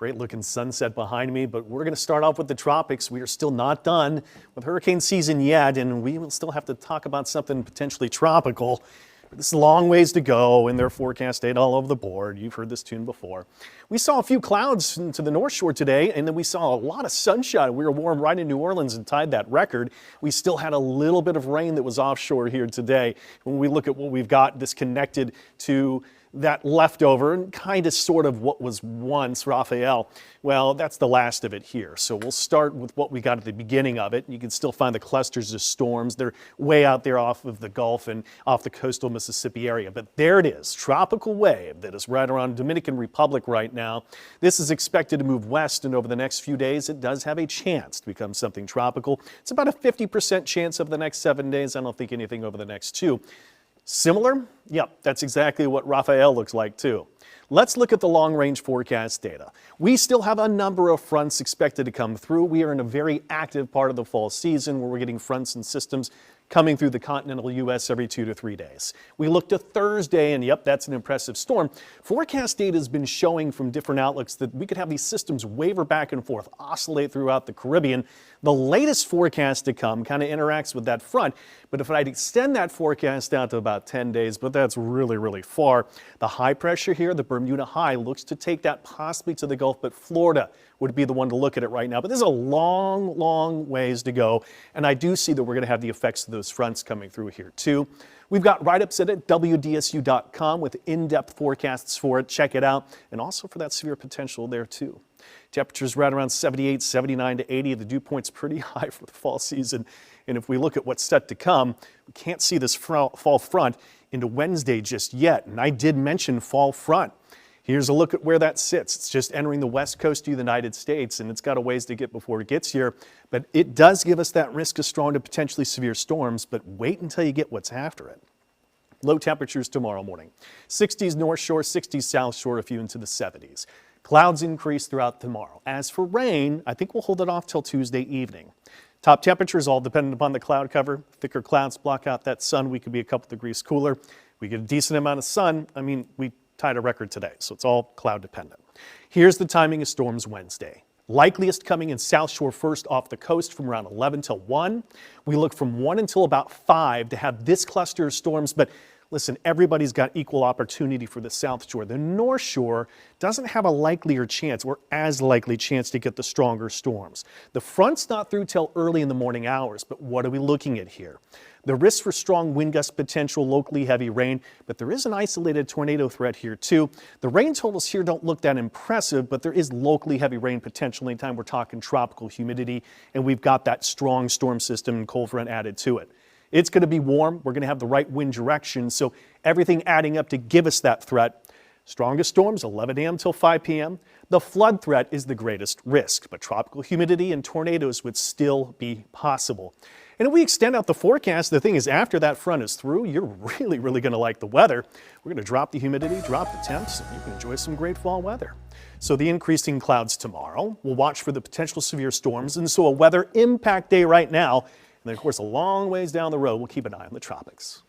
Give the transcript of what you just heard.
Great looking sunset behind me, but we're going to start off with the tropics. We are still not done with hurricane season yet, and we will still have to talk about something potentially tropical. This is a long ways to go, and their forecast data all over the board. You've heard this tune before. We saw a few clouds to the North Shore today, and then we saw a lot of sunshine. We were warm right in New Orleans and tied that record. We still had a little bit of rain that was offshore here today. When we look at what we've got disconnected to that leftover and kind of sort of what was once Rafael, well, that's the last of it here. So we'll start with what we got at the beginning of it. You can still find the clusters of storms. They're way out there off of the Gulf and off the coastal Mississippi area. But there it is, tropical wave that is right around Dominican Republic right now. This is expected to move west, and over the next few days, it does have a chance to become something tropical. It's about a 50% chance over the next 7 days. I don't think anything over the next 2. Similar? Yep, that's exactly what Rafael looks like too. Let's look at the long-range forecast data. We still have a number of fronts expected to come through. We are in a very active part of the fall season where we're getting fronts and systems coming through the continental U.S. every 2 to 3 days. We looked at Thursday, and yep, that's an impressive storm. Forecast data has been showing from different outlooks that we could have these systems waver back and forth, oscillate throughout the Caribbean. The latest forecast to come kind of interacts with that front, but if I'd extend that forecast out to about 10 days, but that's really, really far. The high pressure here, the Bermuda High, looks to take that possibly to the Gulf, but Florida would be the one to look at it right now. But there's a long, long ways to go, and I do see that we're going to have the effects of those fronts coming through here too. We've got write-ups at WDSU.com with in-depth forecasts for it. Check it out, and also for that severe potential there too. Temperatures right around 78, 79 to 80. The dew point's pretty high for the fall season, and if we look at what's set to come, we can't see this fall front into Wednesday just yet, and I did mention fall front. Here's a look at where that sits. It's just entering the west coast of the United States, and it's got a ways to get before it gets here. But it does give us that risk of strong to potentially severe storms, but wait until you get what's after it. Low temperatures tomorrow morning. 60s North Shore, 60s South Shore, a few into the 70s. Clouds increase throughout tomorrow. As for rain, I think we'll hold it off till Tuesday evening. Top temperatures all dependent upon the cloud cover. Thicker clouds block out that sun. We could be a couple degrees cooler. We get a decent amount of sun. I mean, we tied a record today, so it's all cloud dependent. Here's the timing of storms Wednesday. Likeliest coming in South Shore first off the coast from around 11 till 1. We look from 1 until about 5 to have this cluster of storms, but listen, everybody's got equal opportunity for the South Shore. The North Shore doesn't have a likelier chance or as likely chance to get the stronger storms. The front's not through till early in the morning hours, but what are we looking at here? The risk for strong wind gust potential, locally heavy rain, but there is an isolated tornado threat here too. The rain totals here don't look that impressive, but there is locally heavy rain potential anytime we're talking tropical humidity, and we've got that strong storm system and cold front added to it. It's going to be warm. We're going to have the right wind direction, so everything adding up to give us that threat. Strongest storms 11 a.m. till 5 p.m. The flood threat is the greatest risk, but tropical humidity and tornadoes would still be possible. And if we extend out the forecast, the thing is after that front is through, you're really, really going to like the weather. We're going to drop the humidity, drop the temps, and you can enjoy some great fall weather. So the increasing clouds tomorrow. We'll watch for the potential severe storms, and so a weather impact day right now. And then, of course, a long ways down the road, we'll keep an eye on the tropics.